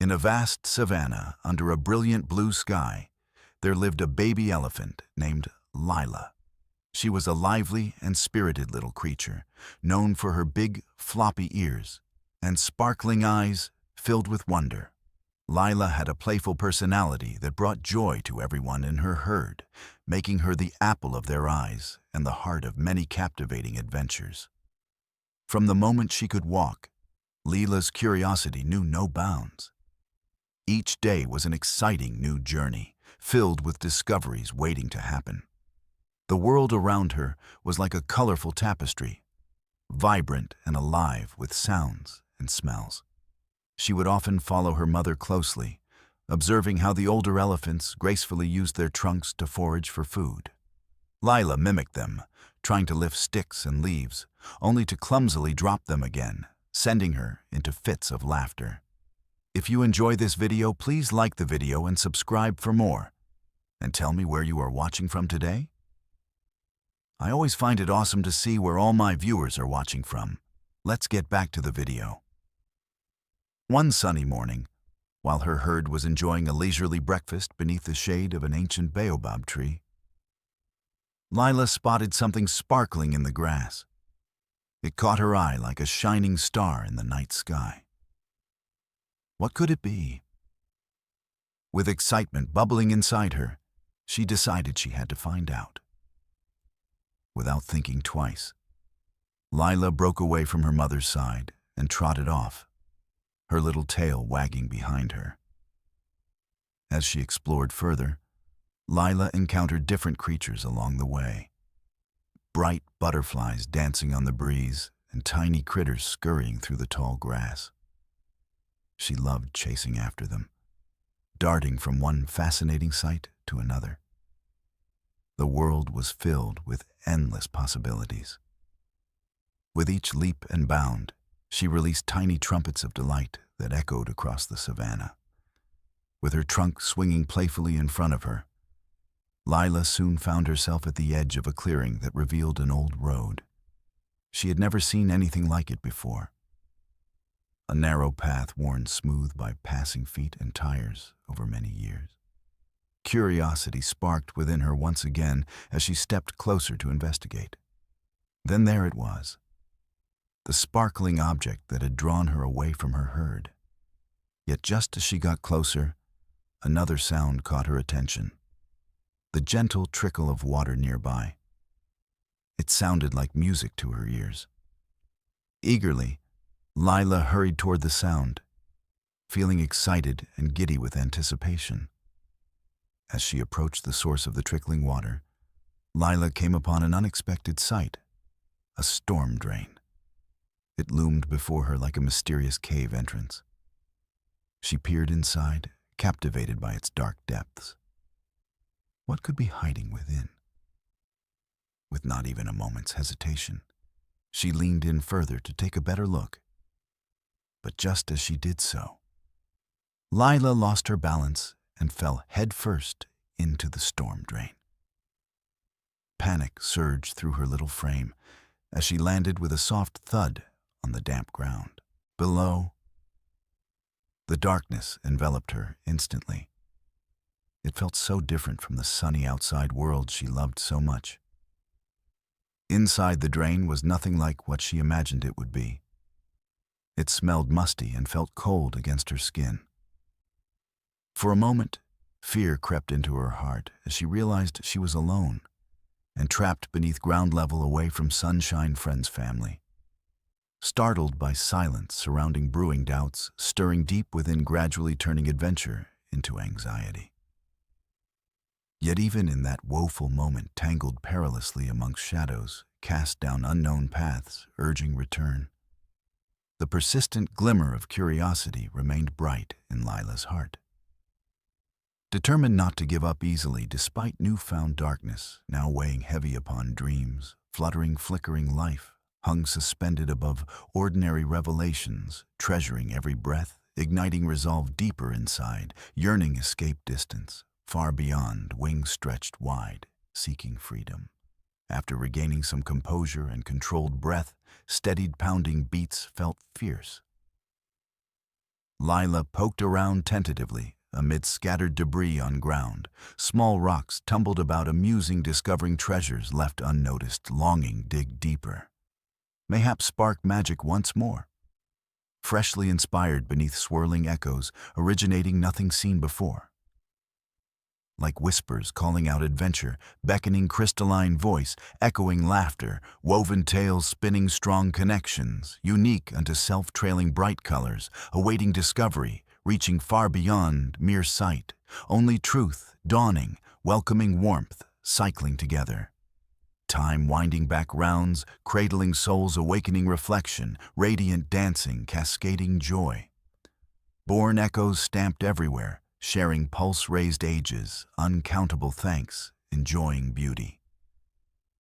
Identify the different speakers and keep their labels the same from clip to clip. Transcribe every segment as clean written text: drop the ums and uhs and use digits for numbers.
Speaker 1: In a vast savanna under a brilliant blue sky, there lived a baby elephant named Lila. She was a lively and spirited little creature, known for her big, floppy ears and sparkling eyes filled with wonder. Lila had a playful personality that brought joy to everyone in her herd, making her the apple of their eyes and the heart of many captivating adventures. From the moment she could walk, Lila's curiosity knew no bounds. Each day was an exciting new journey, filled with discoveries waiting to happen. The world around her was like a colorful tapestry, vibrant and alive with sounds and smells. She would often follow her mother closely, observing how the older elephants gracefully used their trunks to forage for food. Lila mimicked them, trying to lift sticks and leaves, only to clumsily drop them again, sending her into fits of laughter. If you enjoy this video, please like the video and subscribe for more. And tell me where you are watching from today. I always find it awesome to see where all my viewers are watching from. Let's get back to the video. One sunny morning, while her herd was enjoying a leisurely breakfast beneath the shade of an ancient baobab tree, Lila spotted something sparkling in the grass. It caught her eye like a shining star in the night sky. What could it be? With excitement bubbling inside her, she decided she had to find out. Without thinking twice, Lila broke away from her mother's side and trotted off, her little tail wagging behind her. As she explored further, Lila encountered different creatures along the way. Bright butterflies dancing on the breeze and tiny critters scurrying through the tall grass. She loved chasing after them, darting from one fascinating sight to another. The world was filled with endless possibilities. With each leap and bound, she released tiny trumpets of delight that echoed across the savanna. With her trunk swinging playfully in front of her, Lila soon found herself at the edge of a clearing that revealed an old road. She had never seen anything like it before. A narrow path worn smooth by passing feet and tires over many years. Curiosity sparked within her once again as she stepped closer to investigate. Then there it was, the sparkling object that had drawn her away from her herd. Yet just as she got closer, another sound caught her attention. The gentle trickle of water nearby. It sounded like music to her ears. Eagerly, Lila hurried toward the sound, feeling excited and giddy with anticipation. As she approached the source of the trickling water, Lila came upon an unexpected sight, a storm drain. It loomed before her like a mysterious cave entrance. She peered inside, captivated by its dark depths. What could be hiding within? With not even a moment's hesitation, she leaned in further to take a better look. But just as she did so, Lila lost her balance and fell headfirst into the storm drain. Panic surged through her little frame as she landed with a soft thud on the damp ground. Below, the darkness enveloped her instantly. It felt so different from the sunny outside world she loved so much. Inside the drain was nothing like what she imagined it would be. It smelled musty and felt cold against her skin. For a moment, fear crept into her heart as she realized she was alone and trapped beneath ground level away from Sunshine Friend's family. Startled by silence surrounding brewing doubts, stirring deep within, gradually turning adventure into anxiety. Yet even in that woeful moment, tangled perilously amongst shadows, cast down unknown paths, urging return, the persistent glimmer of curiosity remained bright in Lila's heart. Determined not to give up easily despite newfound darkness, now weighing heavy upon dreams, flickering life hung suspended above ordinary revelations, treasuring every breath, igniting resolve deeper inside, yearning escape distance, far beyond, wings stretched wide, seeking freedom. After regaining some composure and controlled breath, steadied pounding beats felt fierce. Lila poked around tentatively amid scattered debris on ground. Small rocks tumbled about, amusing, discovering treasures left unnoticed, longing dig deeper. Mayhap spark magic once more. Freshly inspired beneath swirling echoes, originating nothing seen before. Like whispers calling out adventure, beckoning crystalline voice, echoing laughter, woven tales spinning strong connections, unique unto self-trailing bright colors, awaiting discovery, reaching far beyond mere sight. Only truth, dawning, welcoming warmth, cycling together. Time winding back rounds, cradling souls, awakening reflection, radiant dancing, cascading joy. Born echoes stamped everywhere, sharing pulse-raised ages, uncountable thanks, enjoying beauty.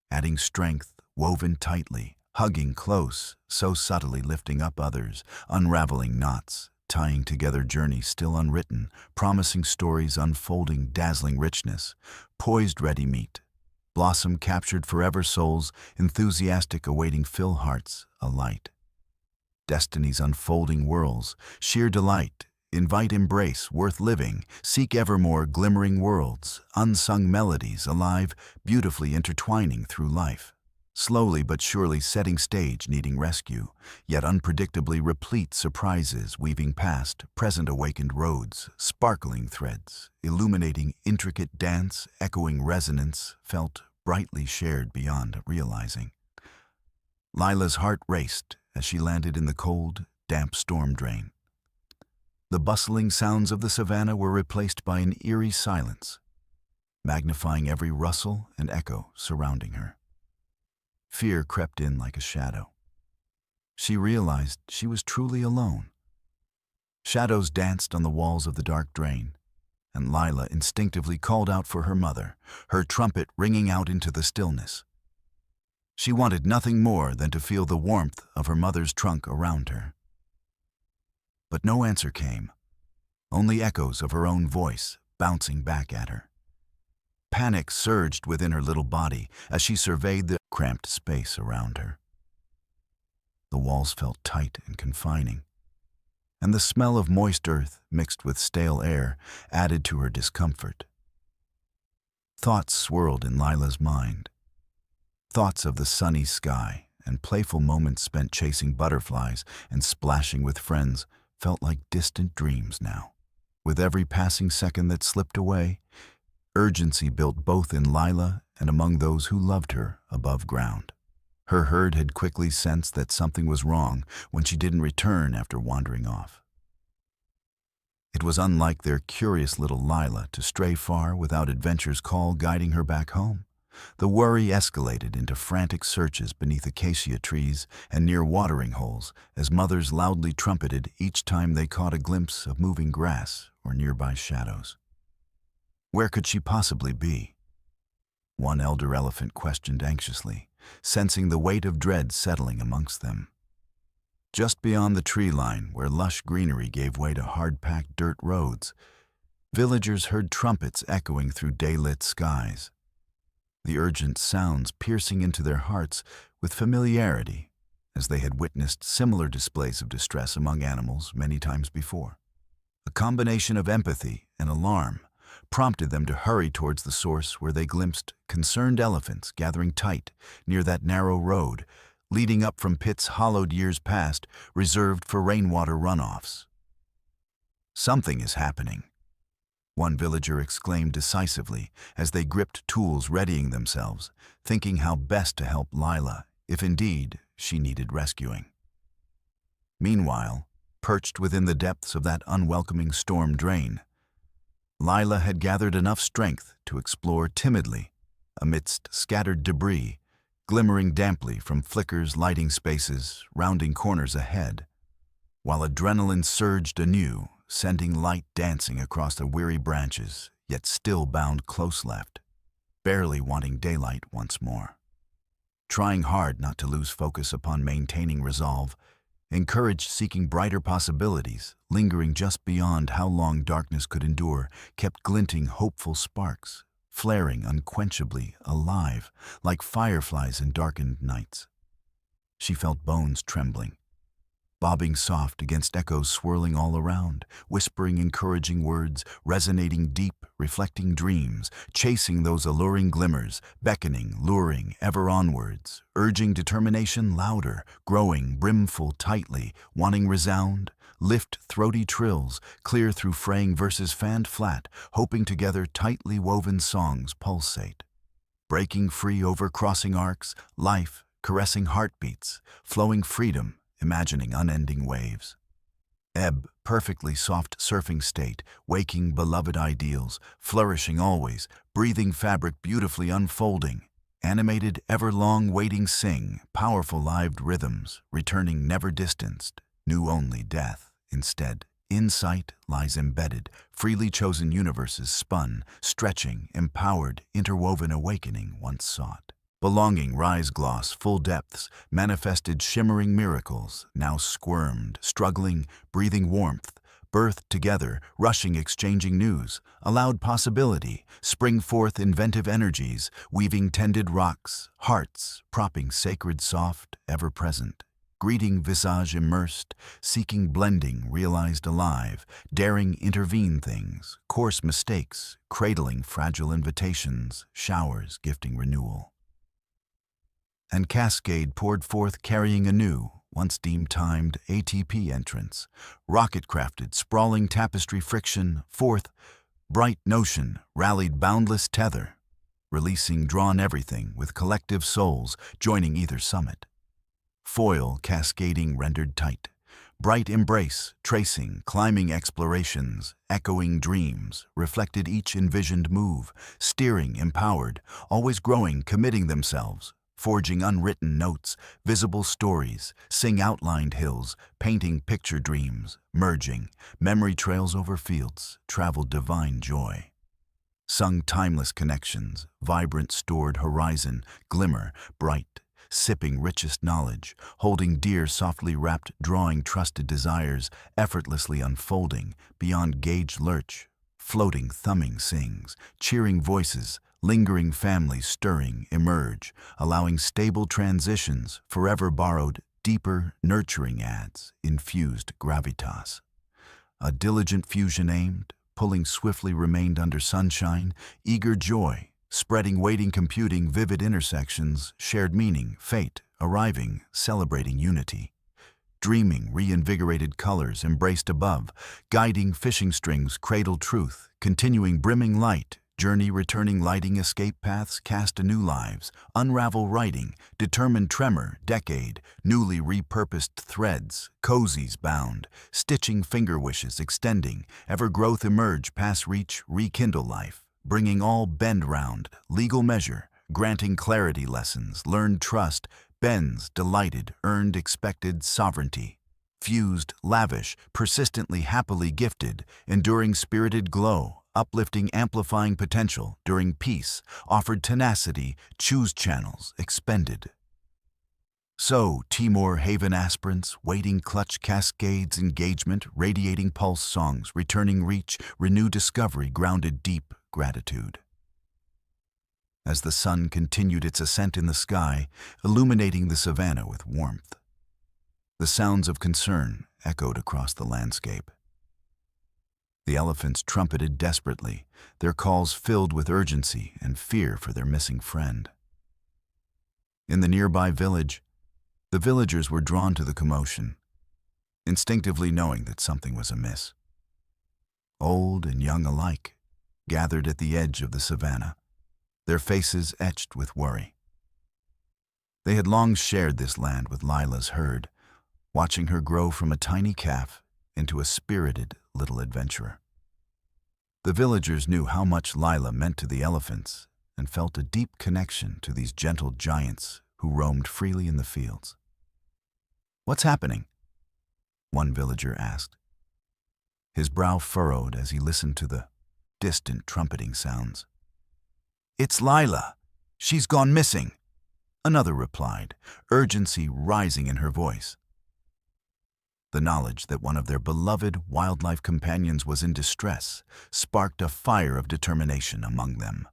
Speaker 1: Adding strength, woven tightly, hugging close, so subtly lifting up others, unraveling knots, tying together journeys still unwritten, promising stories unfolding dazzling richness, poised ready meet. Blossom captured forever souls, enthusiastic awaiting fill hearts alight. Destiny's unfolding whirls, sheer delight, invite embrace, worth living, seek evermore glimmering worlds, unsung melodies alive, beautifully intertwining through life. Slowly but surely setting stage needing rescue, yet unpredictably replete surprises weaving past, present awakened roads, sparkling threads, illuminating intricate dance, echoing resonance, felt brightly shared beyond realizing. Lila's heart raced as she landed in the cold, damp storm drain. The bustling sounds of the savannah were replaced by an eerie silence, magnifying every rustle and echo surrounding her. Fear crept in like a shadow. She realized she was truly alone. Shadows danced on the walls of the dark drain, and Lila instinctively called out for her mother, her trumpet ringing out into the stillness. She wanted nothing more than to feel the warmth of her mother's trunk around her. But no answer came, only echoes of her own voice bouncing back at her. Panic surged within her little body as she surveyed the cramped space around her. The walls felt tight and confining, and the smell of moist earth mixed with stale air added to her discomfort. Thoughts swirled in Lila's mind. Thoughts of the sunny sky and playful moments spent chasing butterflies and splashing with friends felt like distant dreams now. With every passing second that slipped away, urgency built both in Lila and among those who loved her above ground. Her herd had quickly sensed that something was wrong when she didn't return after wandering off. It was unlike their curious little Lila to stray far without adventure's call guiding her back home. The worry escalated into frantic searches beneath acacia trees and near watering holes as mothers loudly trumpeted each time they caught a glimpse of moving grass or nearby shadows. Where could she possibly be? One elder elephant questioned anxiously, sensing the weight of dread settling amongst them. Just beyond the tree line, where lush greenery gave way to hard-packed dirt roads, villagers heard trumpets echoing through day-lit skies. The urgent sounds piercing into their hearts with familiarity, as they had witnessed similar displays of distress among animals many times before. A combination of empathy and alarm prompted them to hurry towards the source where they glimpsed concerned elephants gathering tight near that narrow road, leading up from pits hollowed years past, reserved for rainwater runoffs. Something is happening, one villager exclaimed decisively as they gripped tools readying themselves, thinking how best to help Lila, if indeed she needed rescuing. Meanwhile, perched within the depths of that unwelcoming storm drain, Lila had gathered enough strength to explore timidly amidst scattered debris, glimmering damply from flickers lighting spaces, rounding corners ahead, while adrenaline surged anew, sending light dancing across the weary branches, yet still bound close left, barely wanting daylight once more. Trying hard not to lose focus upon maintaining resolve, encouraged seeking brighter possibilities, lingering just beyond how long darkness could endure, kept glinting hopeful sparks, flaring unquenchably, alive, like fireflies in darkened nights. She felt bones trembling, bobbing soft against echoes swirling all around, whispering encouraging words, resonating deep, reflecting dreams, chasing those alluring glimmers, beckoning, luring, ever onwards, urging determination louder, growing, brimful tightly, wanting resound, lift throaty trills, clear through fraying verses fanned flat, hoping together tightly woven songs pulsate. Breaking free over crossing arcs, life, caressing heartbeats, flowing freedom, imagining unending waves. Ebb, perfectly soft surfing state, waking beloved ideals, flourishing always, breathing fabric beautifully unfolding. Animated, ever-long waiting sing, powerful lived rhythms, returning never distanced, knew only death. Instead, insight lies embedded, freely chosen universes spun, stretching, empowered, interwoven awakening once sought. Belonging rise gloss, full depths, manifested shimmering miracles, now squirmed, struggling, breathing warmth, birthed together, rushing exchanging news, allowed possibility, spring forth inventive energies, weaving tended rocks, hearts, propping sacred soft, ever-present. Greeting visage immersed, seeking blending, realized alive, daring intervene things, coarse mistakes, cradling fragile invitations, showers gifting renewal. And cascade poured forth carrying a new, once deemed timed ATP entrance, rocket-crafted, sprawling tapestry friction, forth, bright notion, rallied boundless tether, releasing drawn everything with collective souls joining either summit. Foil cascading rendered tight, bright embrace, tracing, climbing explorations, echoing dreams, reflected each envisioned move, steering empowered, always growing, committing themselves, forging unwritten notes, visible stories, sing outlined hills, painting picture dreams, merging, memory trails over fields, traveled divine joy. Sung timeless connections, vibrant stored horizon, glimmer, bright, sipping richest knowledge, holding dear softly wrapped, drawing trusted desires, effortlessly unfolding, beyond gauge lurch, floating thumbing sings, cheering voices, lingering families stirring, emerge, allowing stable transitions, forever borrowed, deeper, nurturing adds, infused gravitas. A diligent fusion aimed, pulling swiftly remained under sunshine, eager joy, spreading waiting computing vivid intersections, shared meaning, fate, arriving, celebrating unity. Dreaming reinvigorated colors embraced above, guiding fishing strings cradle truth, continuing brimming light, journey returning lighting escape paths cast anew lives, unravel writing, determined tremor, decade, newly repurposed threads, cozies bound, stitching finger wishes extending, ever growth emerge pass reach, rekindle life, bringing all bend round, legal measure, granting clarity lessons, learned trust, bends, delighted, earned expected sovereignty. Fused, lavish, persistently happily gifted, enduring spirited glow, uplifting amplifying potential, during peace, offered tenacity, choose channels, expended. So, Timor Haven aspirants, waiting clutch cascades engagement, radiating pulse songs, returning reach, renew discovery, grounded deep gratitude. As the sun continued its ascent in the sky, illuminating the savannah with warmth, the sounds of concern echoed across the landscape. The elephants trumpeted desperately, their calls filled with urgency and fear for their missing friend. In the nearby village, the villagers were drawn to the commotion, instinctively knowing that something was amiss. Old and young alike gathered at the edge of the savannah, their faces etched with worry. They had long shared this land with Lila's herd, watching her grow from a tiny calf into a spirited little adventurer. The villagers knew how much Lila meant to the elephants and felt a deep connection to these gentle giants who roamed freely in the fields. "What's happening?" one villager asked. His brow furrowed as he listened to the distant trumpeting sounds. "It's Lila. She's gone missing," another replied, urgency rising in her voice. The knowledge that one of their beloved wildlife companions was in distress sparked a fire of determination among them.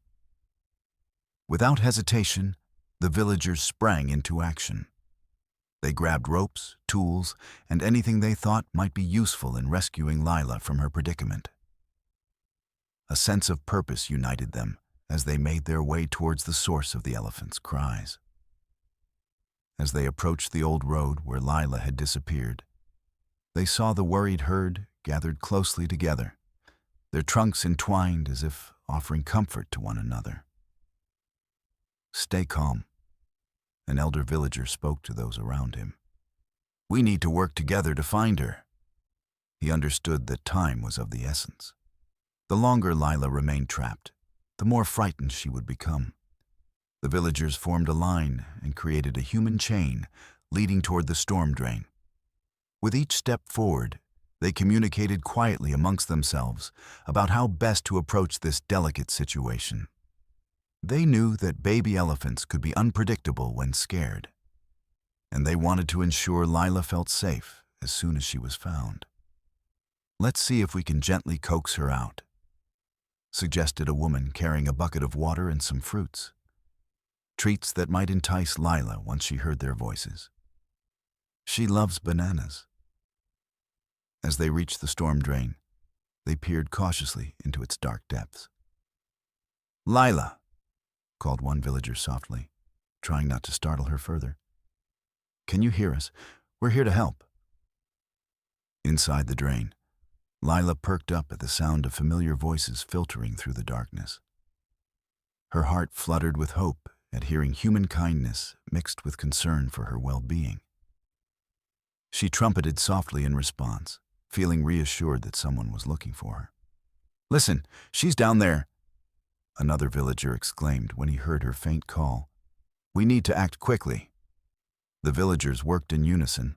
Speaker 1: Without hesitation, the villagers sprang into action. They grabbed ropes, tools, and anything they thought might be useful in rescuing Lila from her predicament. A sense of purpose united them as they made their way towards the source of the elephant's cries. As they approached the old road where Lila had disappeared, they saw the worried herd gathered closely together, their trunks entwined as if offering comfort to one another. "Stay calm," an elder villager spoke to those around him. "We need to work together to find her." He understood that time was of the essence. The longer Lila remained trapped, the more frightened she would become. The villagers formed a line and created a human chain leading toward the storm drain. With each step forward, they communicated quietly amongst themselves about how best to approach this delicate situation. They knew that baby elephants could be unpredictable when scared, and they wanted to ensure Lila felt safe as soon as she was found. "Let's see if we can gently coax her out," suggested a woman carrying a bucket of water and some fruits, treats that might entice Lila once she heard their voices. She loves bananas. As they reached the storm drain, they peered cautiously into its dark depths. "Lila," called one villager softly, trying not to startle her further. "Can you hear us? We're here to help." Inside the drain, Lila perked up at the sound of familiar voices filtering through the darkness. Her heart fluttered with hope at hearing human kindness mixed with concern for her well-being. She trumpeted softly in response, feeling reassured that someone was looking for her. "Listen, she's down there," another villager exclaimed when he heard her faint call. "We need to act quickly." The villagers worked in unison.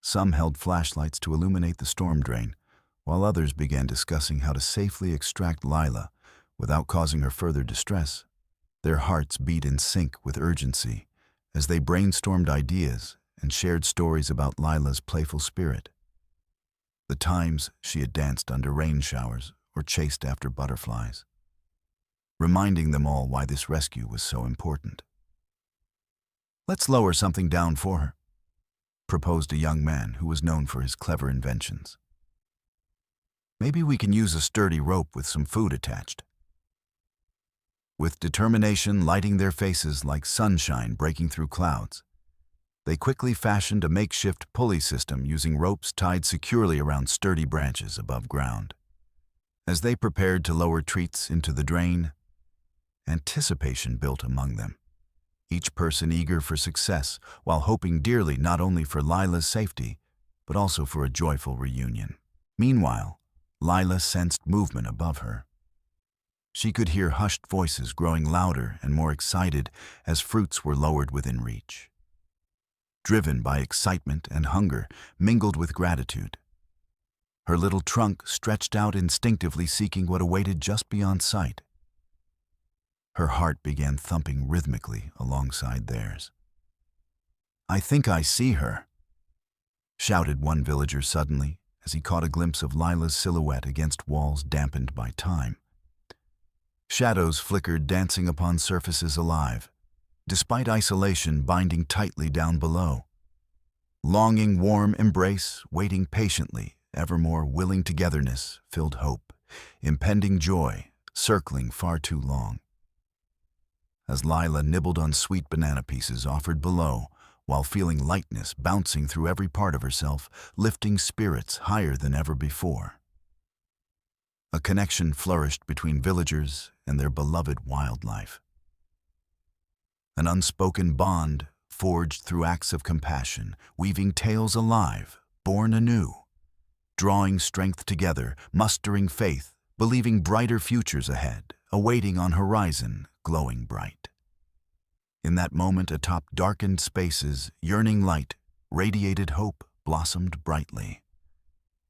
Speaker 1: Some held flashlights to illuminate the storm drain, while others began discussing how to safely extract Lila without causing her further distress. Their hearts beat in sync with urgency as they brainstormed ideas and shared stories about Lila's playful spirit. The times she had danced under rain showers or chased after butterflies, reminding them all why this rescue was so important. "Let's lower something down for her," proposed a young man who was known for his clever inventions. "Maybe we can use a sturdy rope with some food attached." With determination lighting their faces like sunshine breaking through clouds, they quickly fashioned a makeshift pulley system using ropes tied securely around sturdy branches above ground. As they prepared to lower treats into the drain, anticipation built among them, each person eager for success while hoping dearly not only for Lila's safety, but also for a joyful reunion. Meanwhile, Lila sensed movement above her. She could hear hushed voices growing louder and more excited as fruits were lowered within reach. Driven by excitement and hunger mingled with gratitude, her little trunk stretched out instinctively seeking what awaited just beyond sight. Her heart began thumping rhythmically alongside theirs. "I think I see her," shouted one villager suddenly as he caught a glimpse of Lila's silhouette against walls dampened by time. Shadows flickered dancing upon surfaces alive, despite isolation binding tightly down below. Longing warm embrace, waiting patiently, ever more willing togetherness filled hope, impending joy, circling far too long. As Lila nibbled on sweet banana pieces offered below, while feeling lightness bouncing through every part of herself, lifting spirits higher than ever before. A connection flourished between villagers and their beloved wildlife. An unspoken bond forged through acts of compassion, weaving tales alive, born anew, drawing strength together, mustering faith, believing brighter futures ahead, awaiting on horizon, glowing bright. In that moment atop darkened spaces, yearning light, radiated hope, blossomed brightly.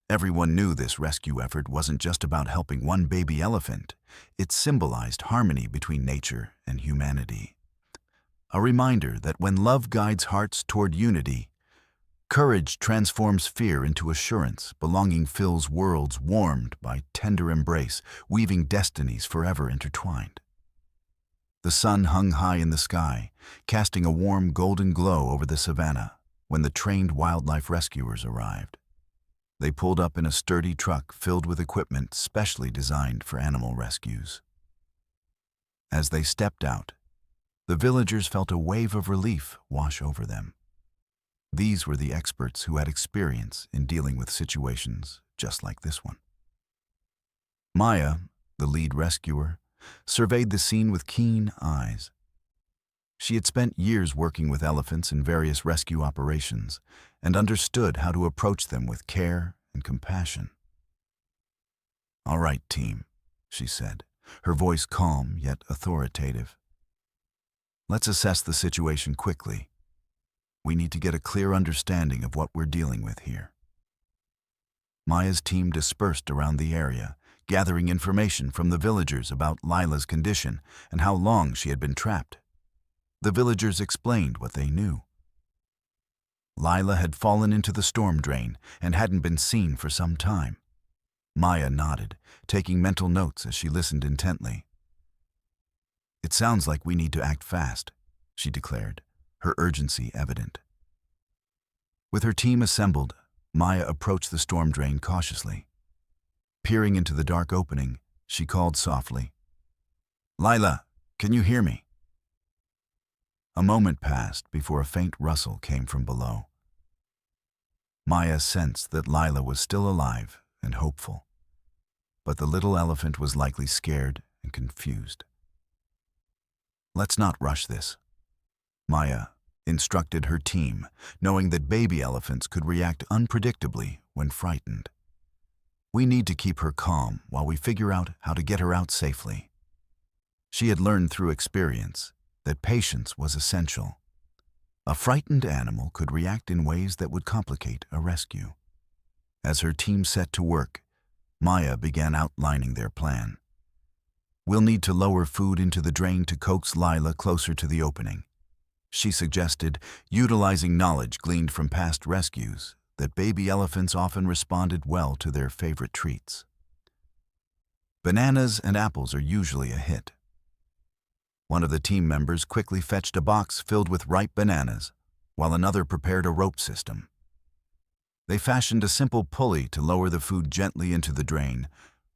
Speaker 1: Everyone knew this rescue effort wasn't just about helping one baby elephant. It symbolized harmony between nature and humanity. A reminder that when love guides hearts toward unity, courage transforms fear into assurance, belonging fills worlds warmed by tender embrace, weaving destinies forever intertwined. The sun hung high in the sky, casting a warm golden glow over the savannah, when the trained wildlife rescuers arrived. They pulled up in a sturdy truck filled with equipment specially designed for animal rescues. As they stepped out, the villagers felt a wave of relief wash over them. These were the experts who had experience in dealing with situations just like this one. Maya, the lead rescuer, surveyed the scene with keen eyes. She had spent years working with elephants in various rescue operations and understood how to approach them with care and compassion. "All right, team," she said, her voice calm yet authoritative. "Let's assess the situation quickly. We need to get a clear understanding of what we're dealing with here." Maya's team dispersed around the area, gathering information from the villagers about Lila's condition and how long she had been trapped. The villagers explained what they knew. Lila had fallen into the storm drain and hadn't been seen for some time. Maya nodded, taking mental notes as she listened intently. "It sounds like we need to act fast," she declared, her urgency evident. With her team assembled, Maya approached the storm drain cautiously. Peering into the dark opening, she called softly, "Lila, can you hear me?" A moment passed before a faint rustle came from below. Maya sensed that Lila was still alive and hopeful, but the little elephant was likely scared and confused. "Let's not rush this," Maya instructed her team, knowing that baby elephants could react unpredictably when frightened. "We need to keep her calm while we figure out how to get her out safely." She had learned through experience that patience was essential. A frightened animal could react in ways that would complicate a rescue. As her team set to work, Maya began outlining their plan. "We'll need to lower food into the drain to coax Lila closer to the opening," she suggested, utilizing knowledge gleaned from past rescues that baby elephants often responded well to their favorite treats. Bananas and apples are usually a hit. One of the team members quickly fetched a box filled with ripe bananas, while another prepared a rope system. They fashioned a simple pulley to lower the food gently into the drain,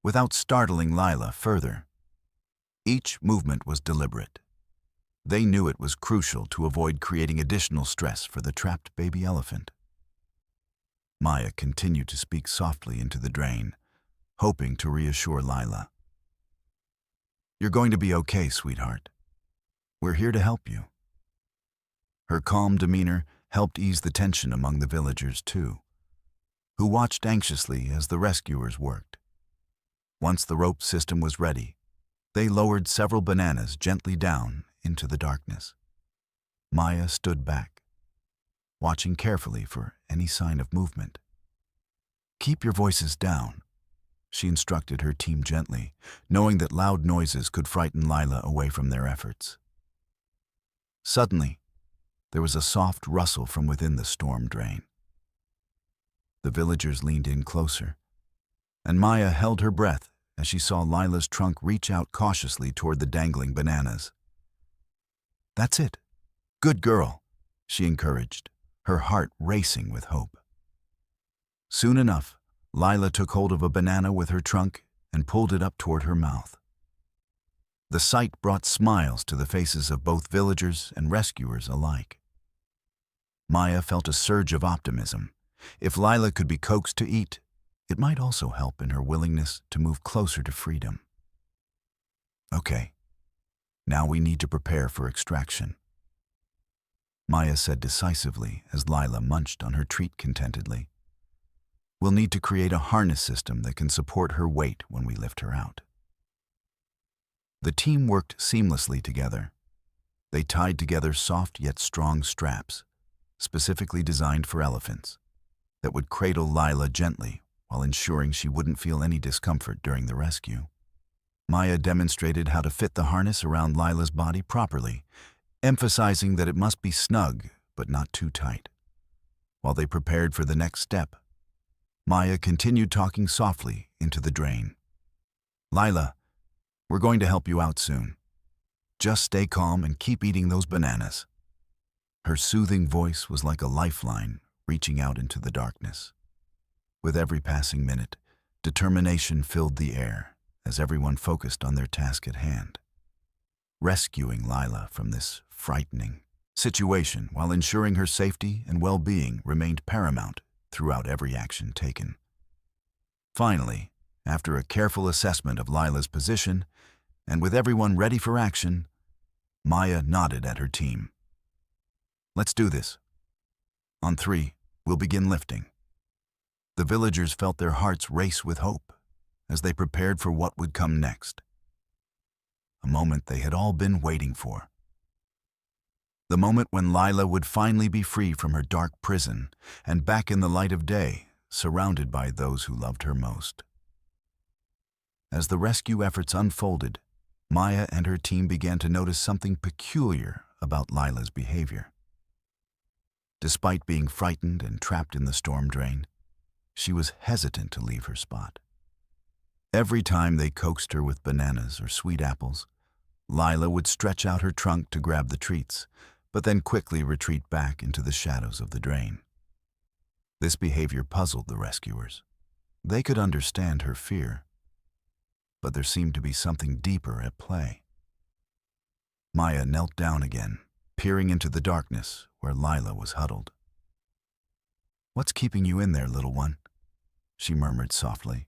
Speaker 1: without startling Lila further. Each movement was deliberate. They knew it was crucial to avoid creating additional stress for the trapped baby elephant. Maya continued to speak softly into the drain, hoping to reassure Lila. "You're going to be okay, sweetheart. We're here to help you." Her calm demeanor helped ease the tension among the villagers too, who watched anxiously as the rescuers worked. Once the rope system was ready, they lowered several bananas gently down into the darkness. Maya stood back, watching carefully for any sign of movement. "Keep your voices down," she instructed her team gently, knowing that loud noises could frighten Lila away from their efforts. Suddenly, there was a soft rustle from within the storm drain. The villagers leaned in closer, and Maya held her breath as she saw Lila's trunk reach out cautiously toward the dangling bananas. "That's it. Good girl," she encouraged, her heart racing with hope. Soon enough, Lila took hold of a banana with her trunk and pulled it up toward her mouth. The sight brought smiles to the faces of both villagers and rescuers alike. Maya felt a surge of optimism. If Lila could be coaxed to eat, it might also help in her willingness to move closer to freedom. "Okay, now we need to prepare for extraction," Maya said decisively as Lila munched on her treat contentedly. "We'll need to create a harness system that can support her weight when we lift her out." The team worked seamlessly together. They tied together soft yet strong straps, specifically designed for elephants, that would cradle Lila gently while ensuring she wouldn't feel any discomfort during the rescue. Maya demonstrated how to fit the harness around Lila's body properly, emphasizing that it must be snug but not too tight. While they prepared for the next step, Maya continued talking softly into the drain. "Lila, we're going to help you out soon. Just stay calm and keep eating those bananas." Her soothing voice was like a lifeline reaching out into the darkness. With every passing minute, determination filled the air as everyone focused on their task at hand. Rescuing Lila from this frightening situation while ensuring her safety and well-being remained paramount throughout every action taken. Finally, after a careful assessment of Lila's position, and with everyone ready for action, Maya nodded at her team. "Let's do this. On 3, we'll begin lifting." The villagers felt their hearts race with hope as they prepared for what would come next. A moment they had all been waiting for. The moment when Lila would finally be free from her dark prison and back in the light of day, surrounded by those who loved her most. As the rescue efforts unfolded, Maya and her team began to notice something peculiar about Lila's behavior. Despite being frightened and trapped in the storm drain, she was hesitant to leave her spot. Every time they coaxed her with bananas or sweet apples, Lila would stretch out her trunk to grab the treats, but then quickly retreat back into the shadows of the drain. This behavior puzzled the rescuers. They could understand her fear, but there seemed to be something deeper at play. Maya knelt down again, peering into the darkness where Lila was huddled. "What's keeping you in there, little one?" she murmured softly.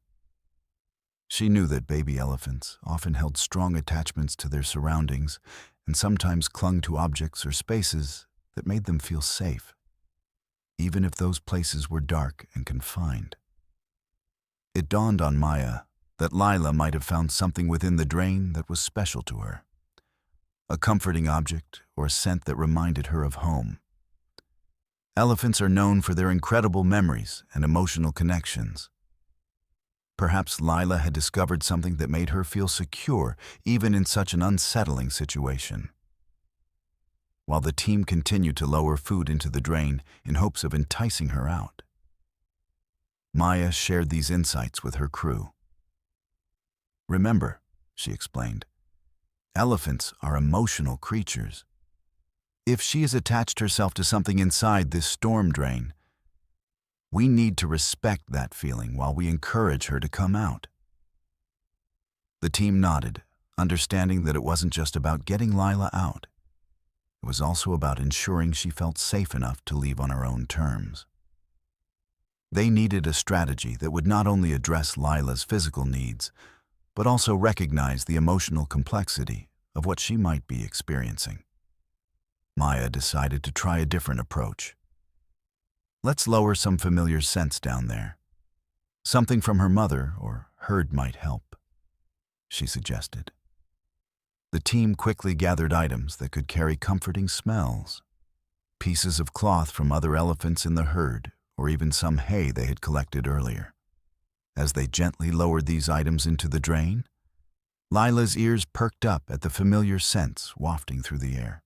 Speaker 1: She knew that baby elephants often held strong attachments to their surroundings and sometimes clung to objects or spaces that made them feel safe, even if those places were dark and confined. It dawned on Maya that Lila might have found something within the drain that was special to her, a comforting object or a scent that reminded her of home. Elephants are known for their incredible memories and emotional connections. Perhaps Lila had discovered something that made her feel secure, even in such an unsettling situation. While the team continued to lower food into the drain in hopes of enticing her out, Maya shared these insights with her crew. "Remember," she explained, "elephants are emotional creatures. If she has attached herself to something inside this storm drain, we need to respect that feeling while we encourage her to come out." The team nodded, understanding that it wasn't just about getting Lila out. It was also about ensuring she felt safe enough to leave on her own terms. They needed a strategy that would not only address Lila's physical needs, but also recognize the emotional complexity of what she might be experiencing. Maya decided to try a different approach. "Let's lower some familiar scents down there. Something from her mother or herd might help," she suggested. The team quickly gathered items that could carry comforting smells, pieces of cloth from other elephants in the herd, or even some hay they had collected earlier. As they gently lowered these items into the drain, Lila's ears perked up at the familiar scents wafting through the air.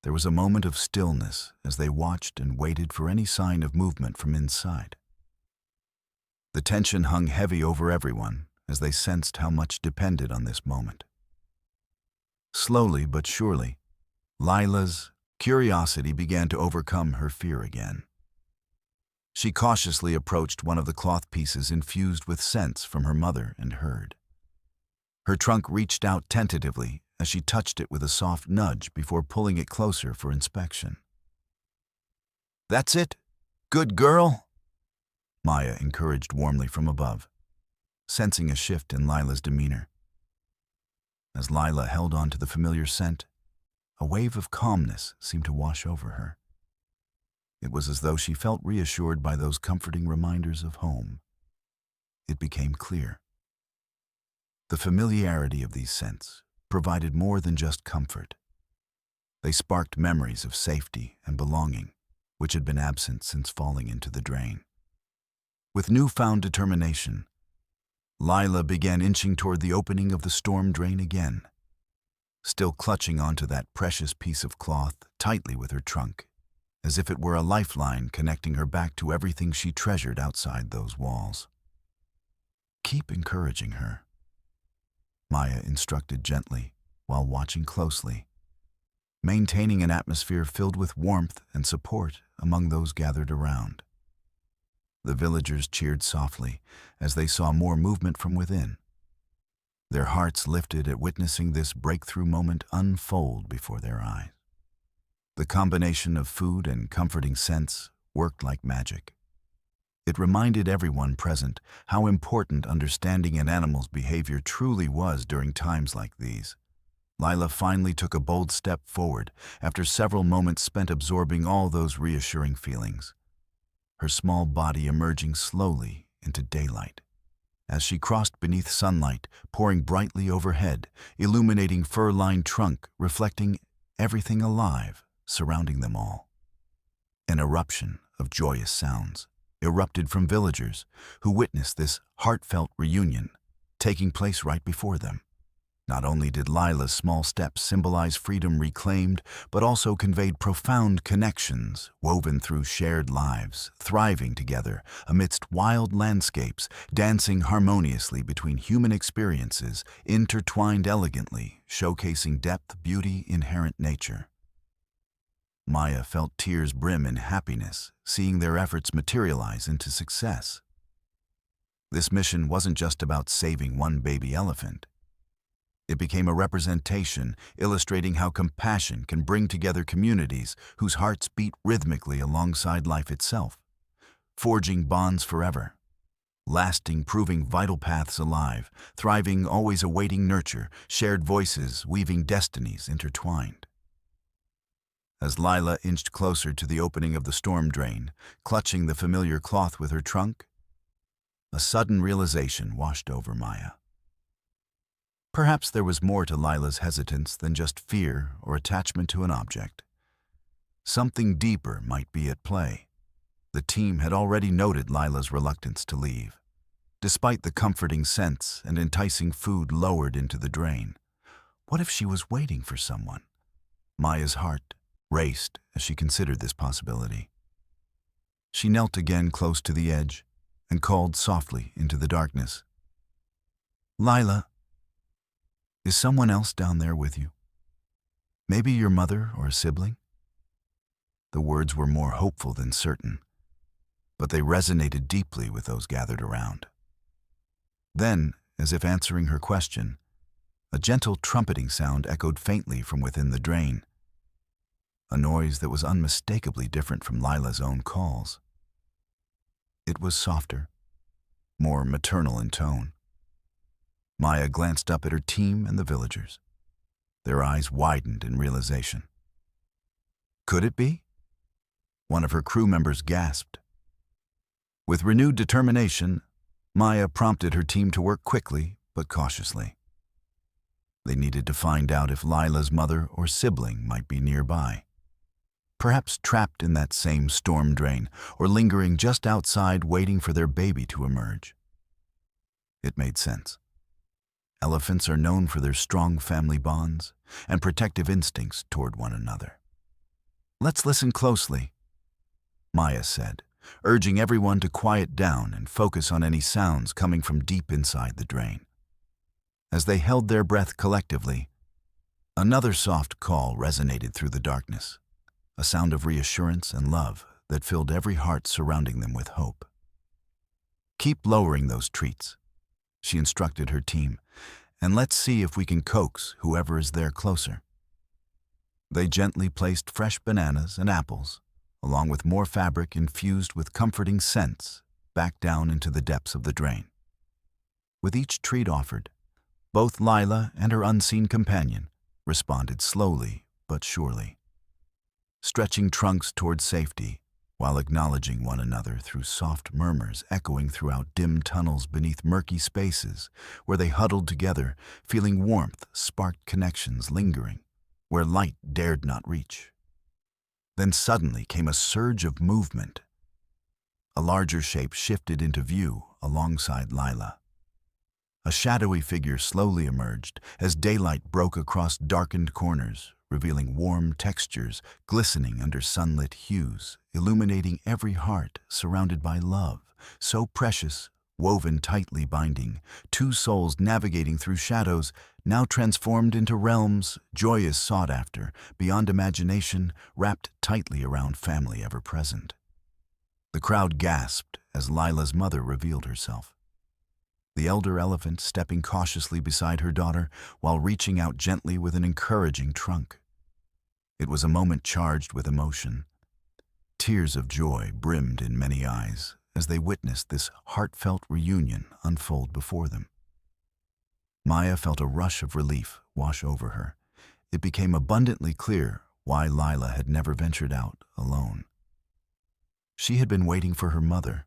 Speaker 1: There was a moment of stillness as they watched and waited for any sign of movement from inside. The tension hung heavy over everyone as they sensed how much depended on this moment. Slowly but surely, Lila's curiosity began to overcome her fear again. She cautiously approached one of the cloth pieces infused with scents from her mother and herd. Her trunk reached out tentatively as she touched it with a soft nudge before pulling it closer for inspection. "That's it. Good girl," Maya encouraged warmly from above, sensing a shift in Lila's demeanor. As Lila held on to the familiar scent, a wave of calmness seemed to wash over her. It was as though she felt reassured by those comforting reminders of home. It became clear. The familiarity of these scents provided more than just comfort. They sparked memories of safety and belonging, which had been absent since falling into the drain. With newfound determination, Lila began inching toward the opening of the storm drain again, still clutching onto that precious piece of cloth tightly with her trunk, as if it were a lifeline connecting her back to everything she treasured outside those walls. "Keep encouraging her," Maya instructed gently while watching closely. maintaining an atmosphere filled with warmth and support among those gathered around. The villagers cheered softly as they saw more movement from within. Their hearts lifted at witnessing this breakthrough moment unfold before their eyes. The combination of food and comforting scents worked like magic. It reminded everyone present how important understanding an animal's behavior truly was during times like these. Lila finally took a bold step forward after several moments spent absorbing all those reassuring feelings, her small body emerging slowly into daylight. As she crossed beneath sunlight pouring brightly overhead, illuminating fur-lined trunk, reflecting everything alive surrounding them all. An eruption of joyous sounds erupted from villagers who witnessed this heartfelt reunion taking place right before them. Not only did Lila's small steps symbolize freedom reclaimed, but also conveyed profound connections woven through shared lives, thriving together amidst wild landscapes, dancing harmoniously between human experiences, intertwined elegantly, showcasing depth, beauty, inherent nature. Maya felt tears brim in happiness, seeing their efforts materialize into success. This mission wasn't just about saving one baby elephant. It became a representation illustrating how compassion can bring together communities whose hearts beat rhythmically alongside life itself, forging bonds forever, lasting, proving vital paths alive, thriving, always awaiting nurture, shared voices weaving destinies intertwined. As Lila inched closer to the opening of the storm drain, clutching the familiar cloth with her trunk, a sudden realization washed over Maya. Perhaps there was more to Lila's hesitance than just fear or attachment to an object. Something deeper might be at play. The team had already noted Lila's reluctance to leave, despite the comforting scents and enticing food lowered into the drain. What if she was waiting for someone? Maya's heart raced as she considered this possibility. She knelt again close to the edge and called softly into the darkness. "Lila, is someone else down there with you? Maybe your mother or a sibling?" The words were more hopeful than certain, but they resonated deeply with those gathered around. Then, as if answering her question, a gentle trumpeting sound echoed faintly from within the drain, a noise that was unmistakably different from Lila's own calls. It was softer, more maternal in tone. Maya glanced up at her team and the villagers. Their eyes widened in realization. Could it be? One of her crew members gasped. With renewed determination, Maya prompted her team to work quickly but cautiously. They needed to find out if Lila's mother or sibling might be nearby, perhaps trapped in that same storm drain or lingering just outside waiting for their baby to emerge. It made sense. Elephants are known for their strong family bonds and protective instincts toward one another. "Let's listen closely," Maya said, urging everyone to quiet down and focus on any sounds coming from deep inside the drain. As they held their breath collectively, another soft call resonated through the darkness, a sound of reassurance and love that filled every heart surrounding them with hope. "Keep lowering those treats," she instructed her team, "and let's see if we can coax whoever is there closer." They gently placed fresh bananas and apples, along with more fabric infused with comforting scents, back down into the depths of the drain. With each treat offered, both Lila and her unseen companion responded slowly but surely, stretching trunks toward safety while acknowledging one another through soft murmurs echoing throughout dim tunnels beneath murky spaces where they huddled together, feeling warmth sparked connections lingering where light dared not reach. Then suddenly came a surge of movement. A larger shape shifted into view alongside Lila. A shadowy figure slowly emerged as daylight broke across darkened corners, revealing warm textures glistening under sunlit hues, illuminating every heart surrounded by love, so precious woven tightly binding, two souls navigating through shadows, now transformed into realms joy is sought after, beyond imagination, wrapped tightly around family ever present. The crowd gasped as Lila's mother revealed herself. The elder elephant stepping cautiously beside her daughter while reaching out gently with an encouraging trunk. It was a moment charged with emotion. Tears of joy brimmed in many eyes as they witnessed this heartfelt reunion unfold before them. Maya felt a rush of relief wash over her. It became abundantly clear why Lila had never ventured out alone. She had been waiting for her mother,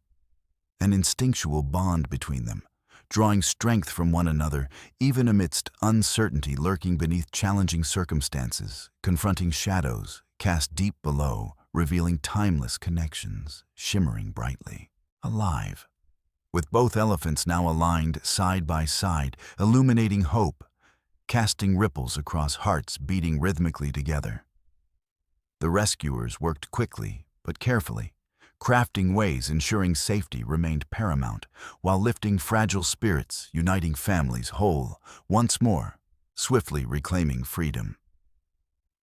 Speaker 1: an instinctual bond between them, drawing strength from one another, even amidst uncertainty lurking beneath challenging circumstances, confronting shadows cast deep below, revealing timeless connections, shimmering brightly, alive. With both elephants now aligned side by side, illuminating hope, casting ripples across hearts beating rhythmically together. The rescuers worked quickly but carefully, crafting ways ensuring safety remained paramount, while lifting fragile spirits, uniting families whole, once more, swiftly reclaiming freedom.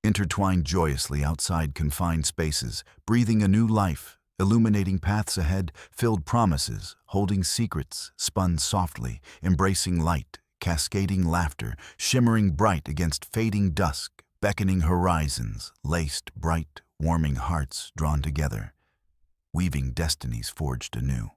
Speaker 1: Intertwined joyously outside confined spaces, breathing a new life, illuminating paths ahead, filled promises, holding secrets, spun softly, embracing light, cascading laughter, shimmering bright against fading dusk, beckoning horizons, laced bright, warming hearts drawn together, weaving destinies forged anew.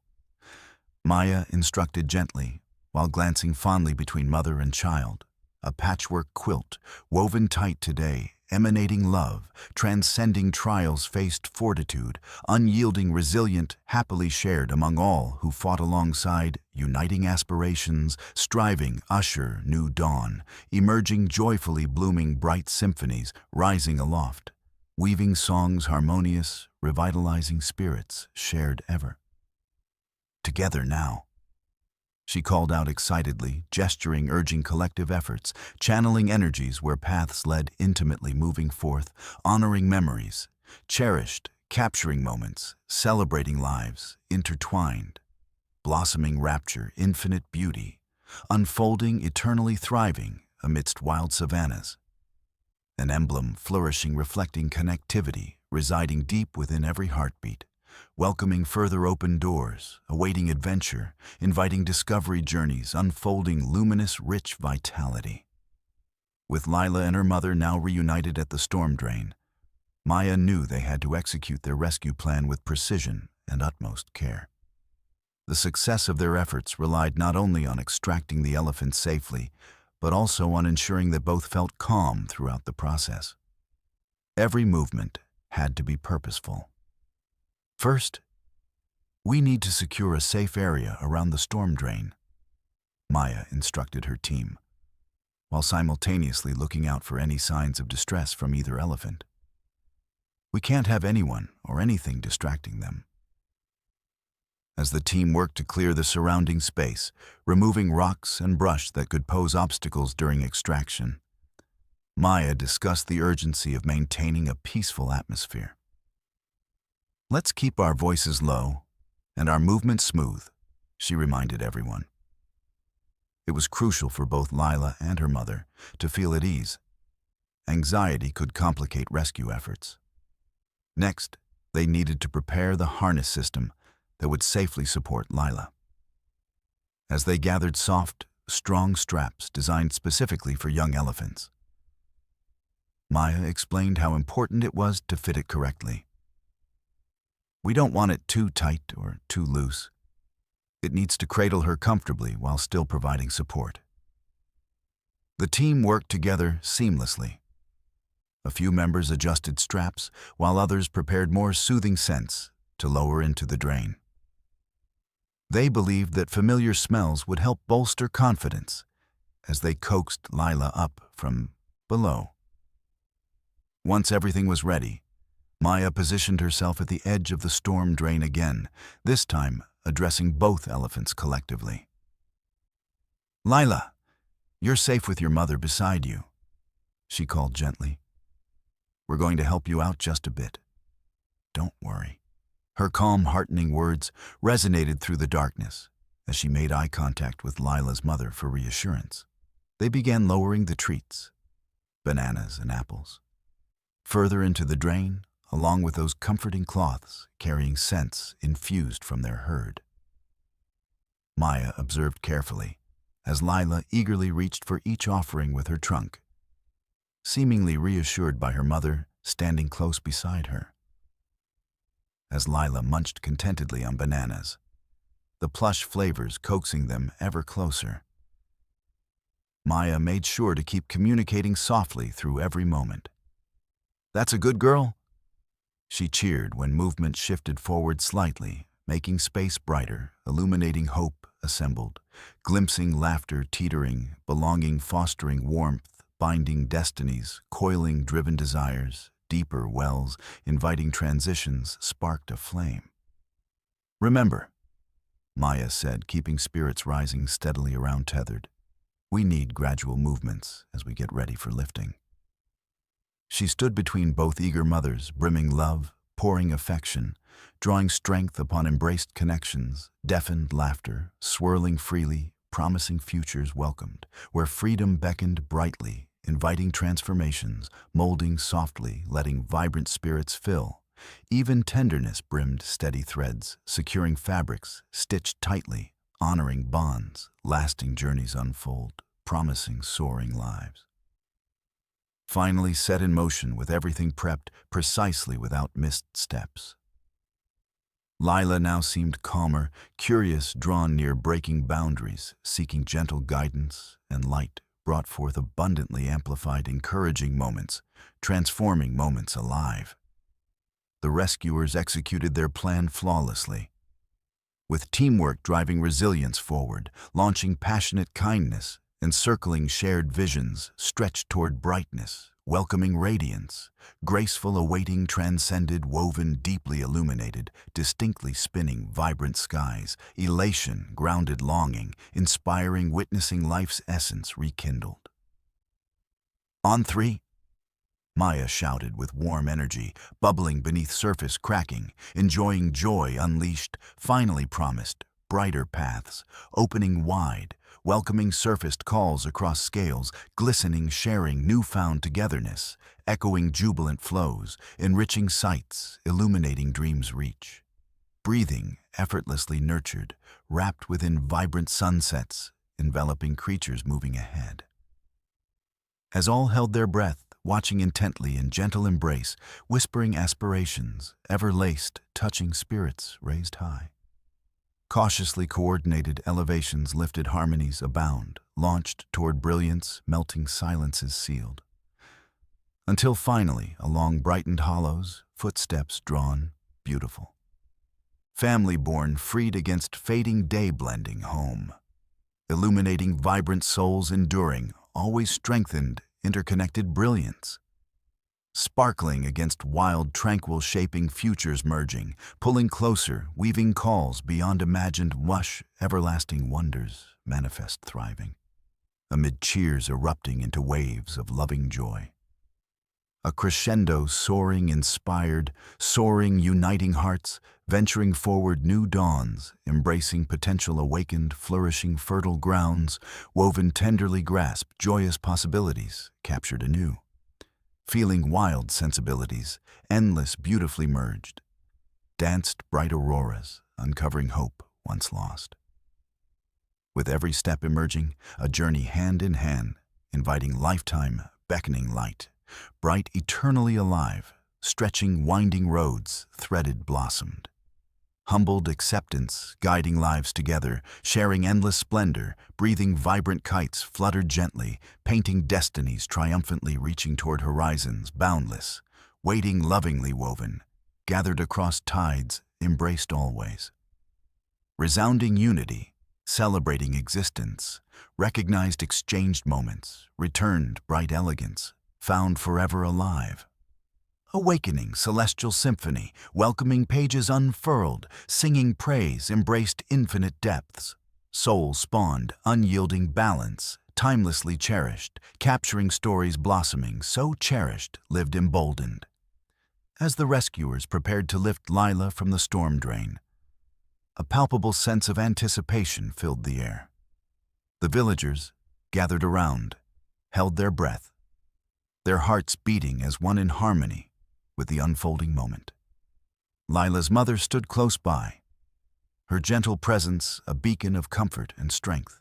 Speaker 1: Maya instructed gently, while glancing fondly between mother and child, a patchwork quilt, woven tight today, emanating love, transcending trials faced fortitude, unyielding resilient, happily shared among all who fought alongside, uniting aspirations, striving usher new dawn, emerging joyfully blooming bright symphonies, rising aloft, weaving songs harmonious, revitalizing spirits shared ever. Together now. She called out excitedly, gesturing, urging collective efforts, channeling energies where paths led, intimately moving forth, honoring memories, cherished, capturing moments, celebrating lives, intertwined, blossoming rapture, infinite beauty, unfolding, eternally thriving amidst wild savannas. An emblem flourishing, reflecting connectivity, residing deep within every heartbeat, welcoming further open doors, awaiting adventure, inviting discovery journeys, unfolding luminous, rich vitality. With Lila and her mother now reunited at the storm drain, Maya knew they had to execute their rescue plan with precision and utmost care. The success of their efforts relied not only on extracting the elephants safely, but also on ensuring that both felt calm throughout the process. Every movement had to be purposeful. First, we need to secure a safe area around the storm drain, Maya instructed her team, while simultaneously looking out for any signs of distress from either elephant. We can't have anyone or anything distracting them. As the team worked to clear the surrounding space, removing rocks and brush that could pose obstacles during extraction, Maya discussed the urgency of maintaining a peaceful atmosphere. Let's keep our voices low and our movements smooth, she reminded everyone. It was crucial for both Lila and her mother to feel at ease. Anxiety could complicate rescue efforts. Next, they needed to prepare the harness system that would safely support Lila. As they gathered soft, strong straps designed specifically for young elephants, Maya explained how important it was to fit it correctly. We don't want it too tight or too loose. It needs to cradle her comfortably while still providing support. The team worked together seamlessly. A few members adjusted straps, while others prepared more soothing scents to lower into the drain. They believed that familiar smells would help bolster confidence as they coaxed Lila up from below. Once everything was ready, Maya positioned herself at the edge of the storm drain again, this time addressing both elephants collectively. Lila, you're safe with your mother beside you, she called gently. We're going to help you out just a bit. Don't worry. Her calm, heartening words resonated through the darkness, as she made eye contact with Lila's mother for reassurance. They began lowering the treats, bananas and apples, further into the drain, along with those comforting cloths carrying scents infused from their herd. Maya observed carefully as Lila eagerly reached for each offering with her trunk, seemingly reassured by her mother standing close beside her. As Lila munched contentedly on bananas, the plush flavors coaxing them ever closer, Maya made sure to keep communicating softly through every moment. "That's a good girl," she cheered when movement shifted forward slightly, making space brighter, illuminating hope assembled, glimpsing laughter teetering, belonging fostering warmth, binding destinies, coiling driven desires, deeper wells, inviting transitions, sparked a flame. "Remember," Maya said, keeping spirits rising steadily around tethered, "we need gradual movements as we get ready for lifting." She stood between both eager mothers, brimming love, pouring affection, drawing strength upon embraced connections, deafened laughter, swirling freely, promising futures welcomed, where freedom beckoned brightly, inviting transformations, molding softly, letting vibrant spirits fill. Even tenderness brimmed steady threads, securing fabrics, stitched tightly, honoring bonds, lasting journeys unfold, promising soaring lives. Finally set in motion with everything prepped precisely without missed steps. Lila now seemed calmer, curious, drawn near breaking boundaries, seeking gentle guidance, and light brought forth abundantly amplified, encouraging moments, transforming moments alive. The rescuers executed their plan flawlessly, with teamwork driving resilience forward, launching passionate kindness, encircling shared visions, stretched toward brightness, welcoming radiance, graceful awaiting transcended, woven, deeply illuminated, distinctly spinning vibrant skies, elation, grounded longing, inspiring, witnessing life's essence rekindled. "On three," Maya shouted with warm energy, bubbling beneath surface cracking, enjoying joy unleashed, finally promised, brighter paths, opening wide, welcoming surfaced calls across scales, glistening, sharing newfound togetherness, echoing jubilant flows, enriching sights, illuminating dreams' reach. Breathing, effortlessly nurtured, wrapped within vibrant sunsets, enveloping creatures moving ahead. As all held their breath, watching intently in gentle embrace, whispering aspirations, ever laced, touching spirits raised high. Cautiously coordinated elevations, lifted harmonies abound, launched toward brilliance, melting silences sealed. Until finally, along brightened hollows, footsteps drawn, beautiful. Family born, freed against fading day, blending home. Illuminating vibrant souls, enduring, always strengthened, interconnected brilliance. Sparkling against wild, tranquil, shaping futures merging, pulling closer, weaving calls beyond imagined wush, everlasting wonders, manifest thriving. Amid cheers erupting into waves of loving joy. A crescendo soaring, inspired, soaring, uniting hearts, venturing forward new dawns, embracing potential awakened, flourishing fertile grounds, woven tenderly grasped, joyous possibilities, captured anew. Feeling wild sensibilities, endless, beautifully merged. Danced bright auroras, uncovering hope once lost. With every step emerging, a journey hand in hand, inviting lifetime, beckoning light. Bright, eternally alive, stretching winding roads, threaded, blossomed. Humbled acceptance, guiding lives together, sharing endless splendor, breathing vibrant kites, fluttered gently, painting destinies, triumphantly reaching toward horizons, boundless, waiting lovingly woven, gathered across tides, embraced always. Resounding unity, celebrating existence, recognized exchanged moments, returned bright elegance, found forever alive. Awakening celestial symphony, welcoming pages unfurled, singing praise, embraced infinite depths. Soul spawned, unyielding balance, timelessly cherished, capturing stories blossoming, so cherished, lived emboldened. As the rescuers prepared to lift Lila from the storm drain, A palpable sense of anticipation filled the air. The villagers, gathered around, held their breath, their hearts beating as one in harmony with the unfolding moment. Lila's mother stood close by, her gentle presence a beacon of comfort and strength,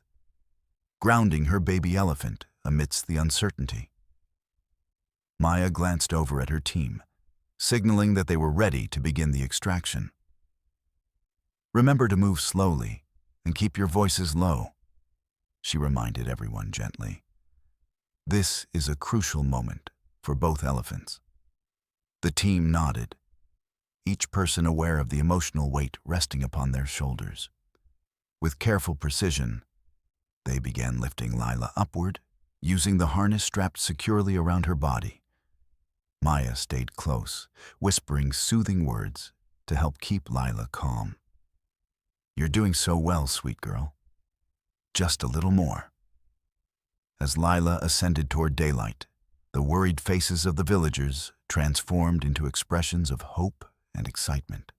Speaker 1: grounding her baby elephant amidst the uncertainty. Maya glanced over at her team, signaling that they were ready to begin the extraction. "Remember to move slowly and keep your voices low," she reminded everyone gently. "This is a crucial moment for both elephants." The team nodded, each person aware of the emotional weight resting upon their shoulders. With careful precision, they began lifting Lila upward, using the harness strapped securely around her body. Maya stayed close, whispering soothing words to help keep Lila calm. "You're doing so well, sweet girl. Just a little more." As Lila ascended toward daylight, the worried faces of the villagers transformed into expressions of hope and excitement.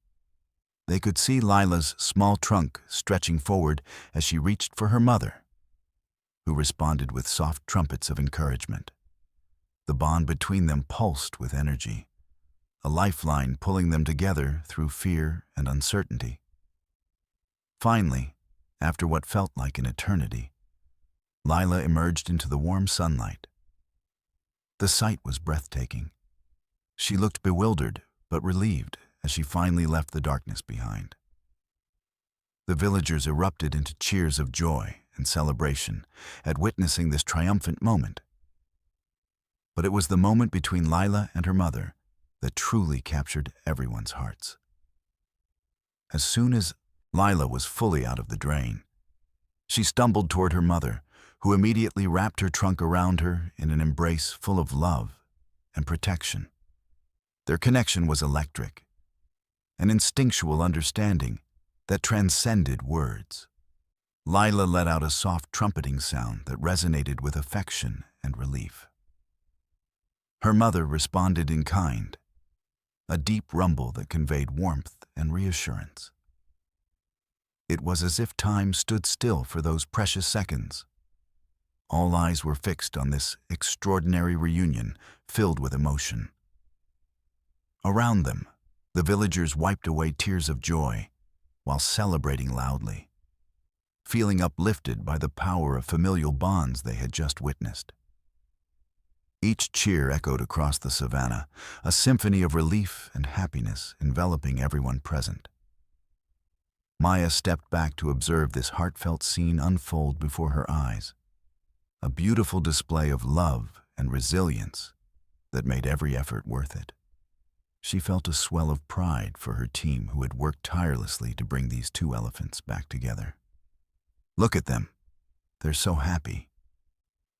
Speaker 1: They could see Lila's small trunk stretching forward as she reached for her mother, who responded with soft trumpets of encouragement. The bond between them pulsed with energy, a lifeline pulling them together through fear and uncertainty. Finally, after what felt like an eternity, Lila emerged into the warm sunlight. The sight was breathtaking. She looked bewildered but relieved as she finally left the darkness behind. The villagers erupted into cheers of joy and celebration at witnessing this triumphant moment. But it was the moment between Lila and her mother that truly captured everyone's hearts. As soon as Lila was fully out of the drain, she stumbled toward her mother, who immediately wrapped her trunk around her in an embrace full of love and protection. Their connection was electric, an instinctual understanding that transcended words. Lila let out a soft trumpeting sound that resonated with affection and relief. Her mother responded in kind, a deep rumble that conveyed warmth and reassurance. It was as if time stood still for those precious seconds. All eyes were fixed on this extraordinary reunion filled with emotion. Around them, the villagers wiped away tears of joy while celebrating loudly, feeling uplifted by the power of familial bonds they had just witnessed. Each cheer echoed across the savannah, a symphony of relief and happiness enveloping everyone present. Maya stepped back to observe this heartfelt scene unfold before her eyes, a beautiful display of love and resilience that made every effort worth it. She felt a swell of pride for her team who had worked tirelessly to bring these two elephants back together. "Look at them. They're so happy,"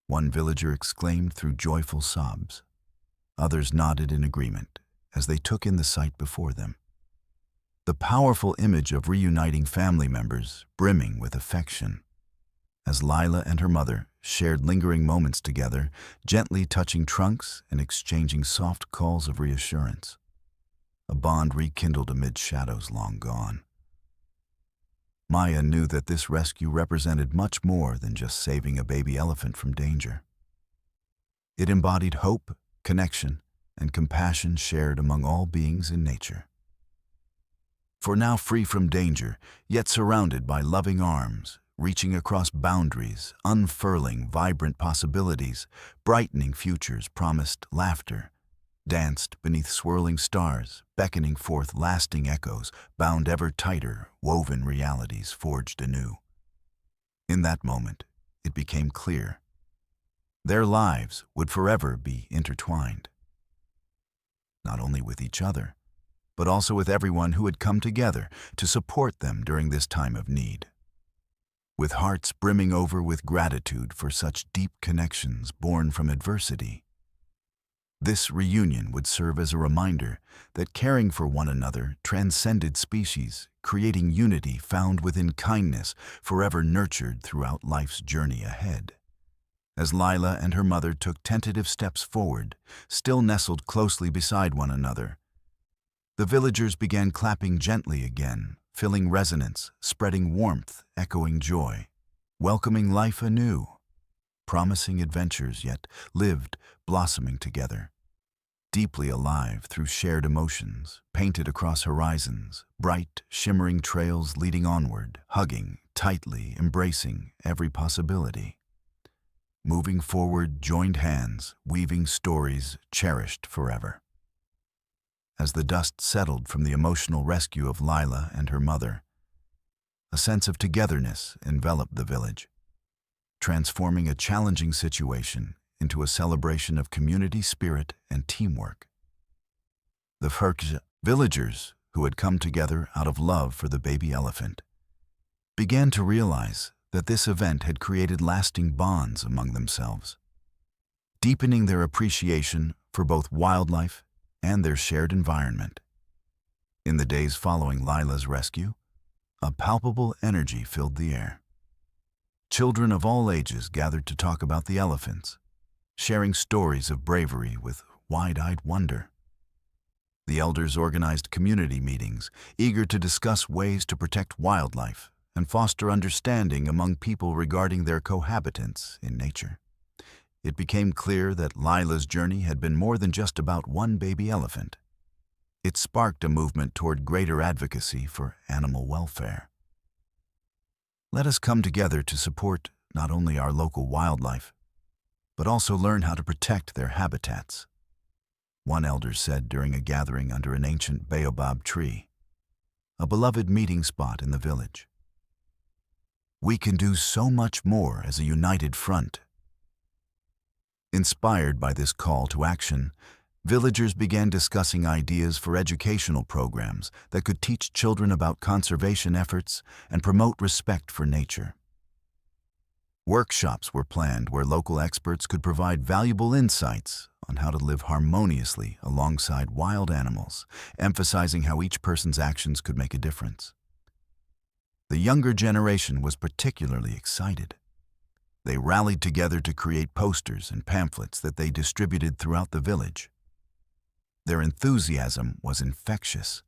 Speaker 1: one villager exclaimed through joyful sobs. Others nodded in agreement as they took in the sight before them. The powerful image of reuniting family members brimming with affection. As Lila and her mother shared lingering moments together, gently touching trunks and exchanging soft calls of reassurance. A bond rekindled amid shadows long gone. Maya knew that this rescue represented much more than just saving a baby elephant from danger. It embodied hope, connection, and compassion shared among all beings in nature. For now free from danger, yet surrounded by loving arms, reaching across boundaries, unfurling vibrant possibilities, brightening futures promised laughter, danced beneath swirling stars, beckoning forth lasting echoes, bound ever tighter, woven realities forged anew. In that moment, it became clear. Their lives would forever be intertwined. Not only with each other, but also with everyone who had come together to support them during this time of need. With hearts brimming over with gratitude for such deep connections born from adversity, this reunion would serve as a reminder that caring for one another transcended species, creating unity found within kindness, forever nurtured throughout life's journey ahead. As Lila and her mother took tentative steps forward, still nestled closely beside one another, the villagers began clapping gently again, filling resonance, spreading warmth, echoing joy, welcoming life anew, promising adventures yet lived, blossoming together. Deeply alive through shared emotions, painted across horizons, bright, shimmering trails leading onward, hugging, tightly embracing every possibility. Moving forward, joined hands, weaving stories cherished forever. As the dust settled from the emotional rescue of Lila and her mother, a sense of togetherness enveloped the village, transforming a challenging situation into a celebration of community spirit and teamwork. The villagers, who had come together out of love for the baby elephant, began to realize that this event had created lasting bonds among themselves, deepening their appreciation for both wildlife and their shared environment. In the days following Lila's rescue, a palpable energy filled the air. Children of all ages gathered to talk about the elephants, sharing stories of bravery with wide-eyed wonder. The elders organized community meetings, eager to discuss ways to protect wildlife and foster understanding among people regarding their cohabitants in nature. It became clear that Lila's journey had been more than just about one baby elephant. It sparked a movement toward greater advocacy for animal welfare. Let us come together to support not only our local wildlife, but also learn how to protect their habitats, one elder said during a gathering under an ancient baobab tree, a beloved meeting spot in the village. We can do so much more as a united front. Inspired by this call to action, villagers began discussing ideas for educational programs that could teach children about conservation efforts and promote respect for nature. Workshops were planned where local experts could provide valuable insights on how to live harmoniously alongside wild animals, emphasizing how each person's actions could make a difference. The younger generation was particularly excited. They rallied together to create posters and pamphlets that they distributed throughout the village. Their enthusiasm was infectious.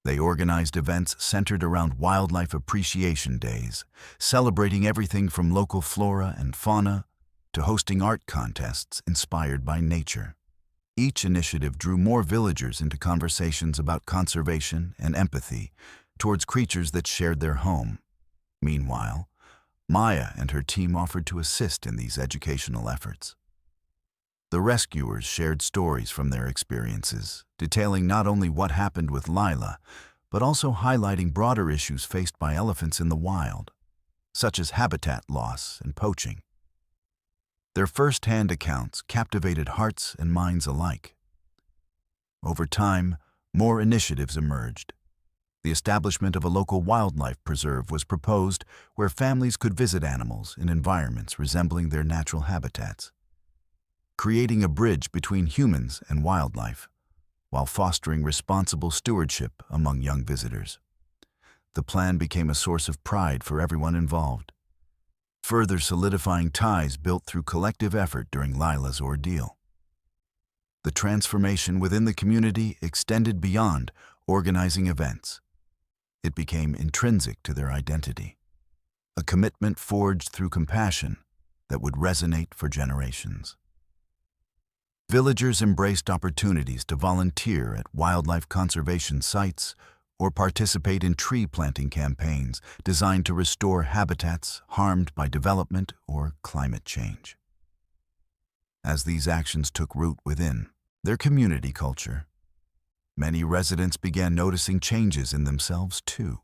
Speaker 1: They organized events centered around Wildlife Appreciation Days, celebrating everything from local flora and fauna to hosting art contests inspired by nature. Each initiative drew more villagers into conversations about conservation and empathy towards creatures that shared their home. Meanwhile, Maya and her team offered to assist in these educational efforts. The rescuers shared stories from their experiences, detailing not only what happened with Lila, but also highlighting broader issues faced by elephants in the wild, such as habitat loss and poaching. Their first-hand accounts captivated hearts and minds alike. Over time, more initiatives emerged. The establishment of a local wildlife preserve was proposed where families could visit animals in environments resembling their natural habitats, creating a bridge between humans and wildlife, while fostering responsible stewardship among young visitors. The plan became a source of pride for everyone involved, further solidifying ties built through collective effort during Lila's ordeal. The transformation within the community extended beyond organizing events. It became intrinsic to their identity, a commitment forged through compassion that would resonate for generations. Villagers embraced opportunities to volunteer at wildlife conservation sites or participate in tree planting campaigns designed to restore habitats harmed by development or climate change. As these actions took root within their community culture, many residents began noticing changes in themselves too.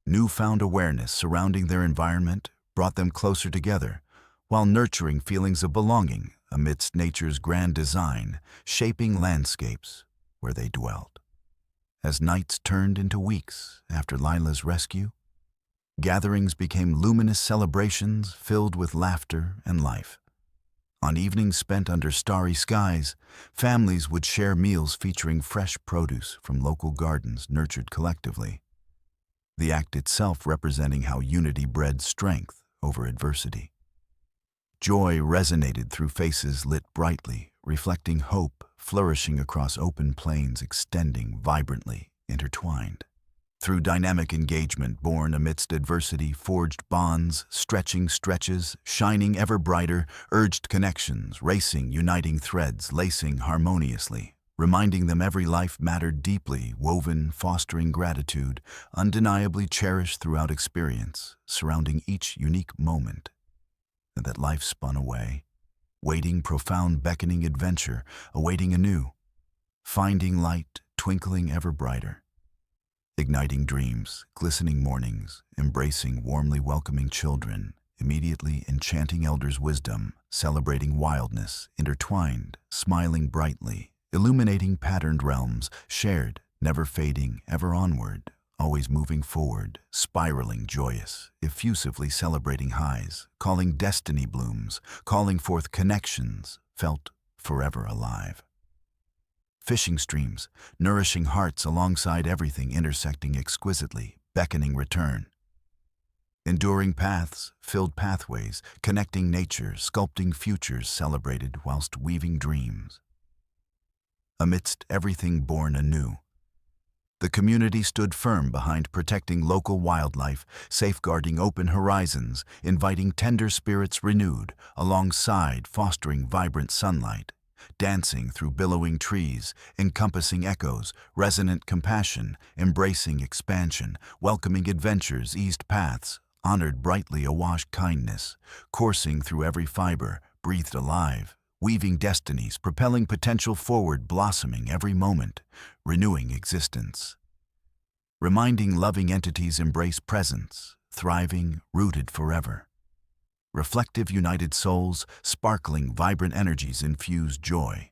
Speaker 1: Newfound awareness surrounding their environment brought them closer together, while nurturing feelings of belonging amidst nature's grand design, shaping landscapes where they dwelled. As nights turned into weeks after Lila's rescue, gatherings became luminous celebrations filled with laughter and life. On evenings spent under starry skies, families would share meals featuring fresh produce from local gardens nurtured collectively, the act itself representing how unity bred strength over adversity. Joy resonated through faces lit brightly, reflecting hope flourishing across open plains extending vibrantly, intertwined. Through dynamic engagement born amidst adversity, forged bonds, stretching stretches, shining ever brighter, urged connections, racing, uniting threads, lacing harmoniously, reminding them every life mattered deeply, woven, fostering gratitude, undeniably cherished throughout experience, surrounding each unique moment, and that life spun away, waiting profound beckoning adventure, awaiting anew, finding light, twinkling ever brighter. Igniting dreams, glistening mornings, embracing warmly welcoming children, immediately enchanting elders' wisdom, celebrating wildness, intertwined, smiling brightly, illuminating patterned realms, shared, never fading, ever onward, always moving forward, spiraling joyous, effusively celebrating highs, calling destiny blooms, calling forth connections, felt forever alive. Fishing streams, nourishing hearts alongside everything intersecting exquisitely, beckoning return. Enduring paths, filled pathways, connecting nature, sculpting futures celebrated whilst weaving dreams. Amidst everything born anew, the community stood firm behind protecting local wildlife, safeguarding open horizons, inviting tender spirits renewed, alongside fostering vibrant sunlight, dancing through billowing trees, encompassing echoes, resonant compassion, embracing expansion, welcoming adventures, eased paths, honored brightly awash kindness, coursing through every fiber, breathed alive, weaving destinies, propelling potential forward, blossoming every moment, renewing existence. Reminding loving entities embrace presence, thriving, rooted forever. Reflective united souls, sparkling vibrant energies infuse joy,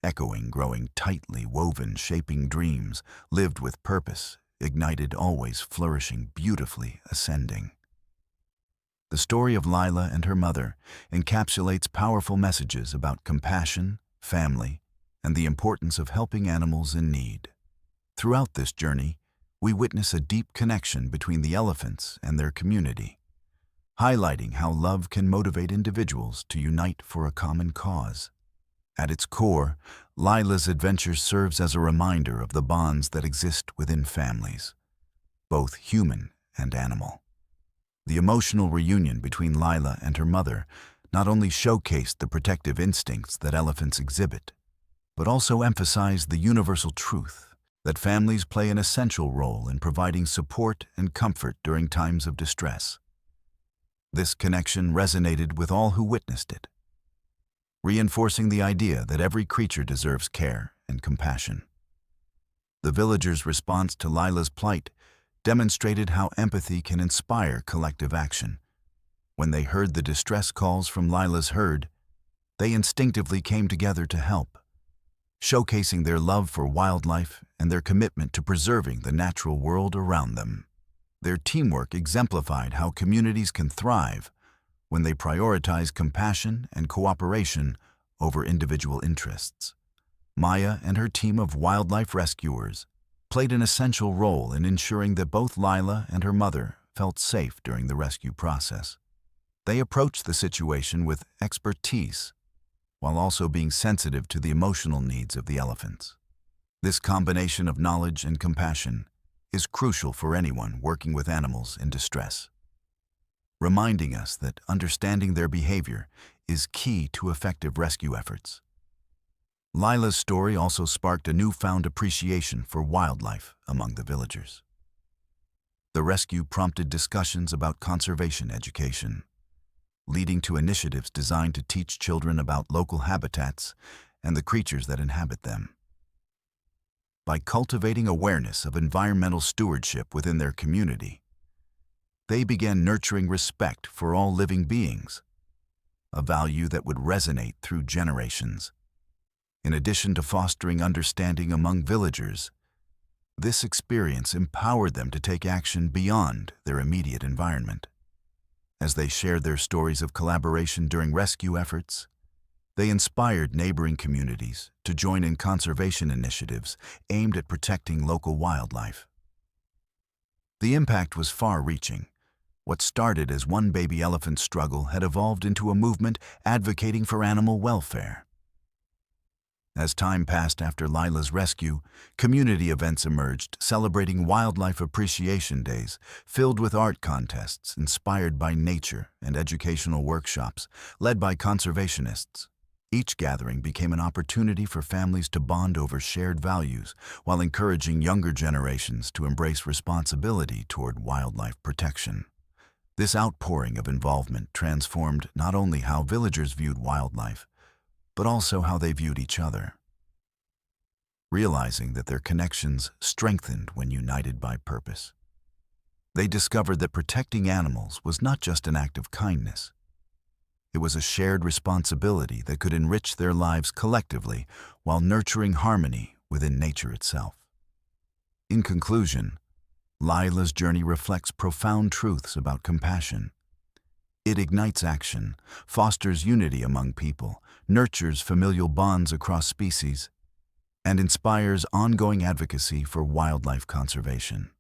Speaker 1: echoing, growing tightly woven, shaping dreams, lived with purpose, ignited always flourishing, beautifully ascending. The story of Lila and her mother encapsulates powerful messages about compassion, family, and the importance of helping animals in need. Throughout this journey, we witness a deep connection between the elephants and their community, highlighting how love can motivate individuals to unite for a common cause. At its core, Lila's adventure serves as a reminder of the bonds that exist within families, both human and animal. The emotional reunion between Lila and her mother not only showcased the protective instincts that elephants exhibit, but also emphasized the universal truth that families play an essential role in providing support and comfort during times of distress. This connection resonated with all who witnessed it, reinforcing the idea that every creature deserves care and compassion. The villagers' response to Lila's plight demonstrated how empathy can inspire collective action. When they heard the distress calls from Lila's herd, they instinctively came together to help, showcasing their love for wildlife and their commitment to preserving the natural world around them. Their teamwork exemplified how communities can thrive when they prioritize compassion and cooperation over individual interests. Maya and her team of wildlife rescuers played an essential role in ensuring that both Lila and her mother felt safe during the rescue process. They approached the situation with expertise, while also being sensitive to the emotional needs of the elephants. This combination of knowledge and compassion is crucial for anyone working with animals in distress, reminding us that understanding their behavior is key to effective rescue efforts. Lila's story also sparked a newfound appreciation for wildlife among the villagers. The rescue prompted discussions about conservation education, leading to initiatives designed to teach children about local habitats and the creatures that inhabit them. By cultivating awareness of environmental stewardship within their community, they began nurturing respect for all living beings, a value that would resonate through generations. In addition to fostering understanding among villagers, this experience empowered them to take action beyond their immediate environment. As they shared their stories of collaboration during rescue efforts, they inspired neighboring communities to join in conservation initiatives aimed at protecting local wildlife. The impact was far-reaching. What started as one baby elephant struggle had evolved into a movement advocating for animal welfare. As time passed after Lila's rescue, community events emerged celebrating Wildlife Appreciation Days, filled with art contests inspired by nature and educational workshops led by conservationists. Each gathering became an opportunity for families to bond over shared values while encouraging younger generations to embrace responsibility toward wildlife protection. This outpouring of involvement transformed not only how villagers viewed wildlife, but also how they viewed each other. Realizing that their connections strengthened when united by purpose, they discovered that protecting animals was not just an act of kindness. It was a shared responsibility that could enrich their lives collectively while nurturing harmony within nature itself. In conclusion, Lila's journey reflects profound truths about compassion. It ignites action, fosters unity among people, nurtures familial bonds across species, and inspires ongoing advocacy for wildlife conservation.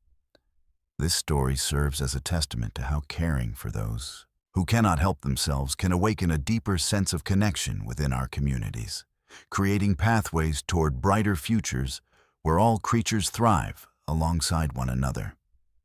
Speaker 1: This story serves as a testament to how caring for those who cannot help themselves can awaken a deeper sense of connection within our communities, creating pathways toward brighter futures where all creatures thrive alongside one another.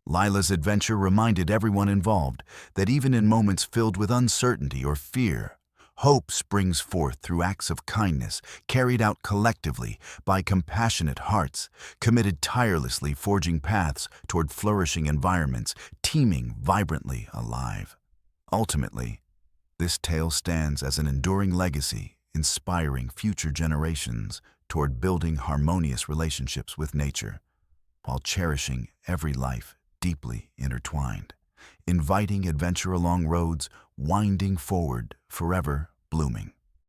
Speaker 1: Lila's adventure reminded everyone involved that even in moments filled with uncertainty or fear, hope springs forth through acts of kindness carried out collectively by compassionate hearts, committed tirelessly forging paths toward flourishing environments, teeming vibrantly alive. Ultimately, this tale stands as an enduring legacy, inspiring future generations toward building harmonious relationships with nature, while cherishing every life deeply intertwined, inviting adventure along roads winding forward, forever blooming.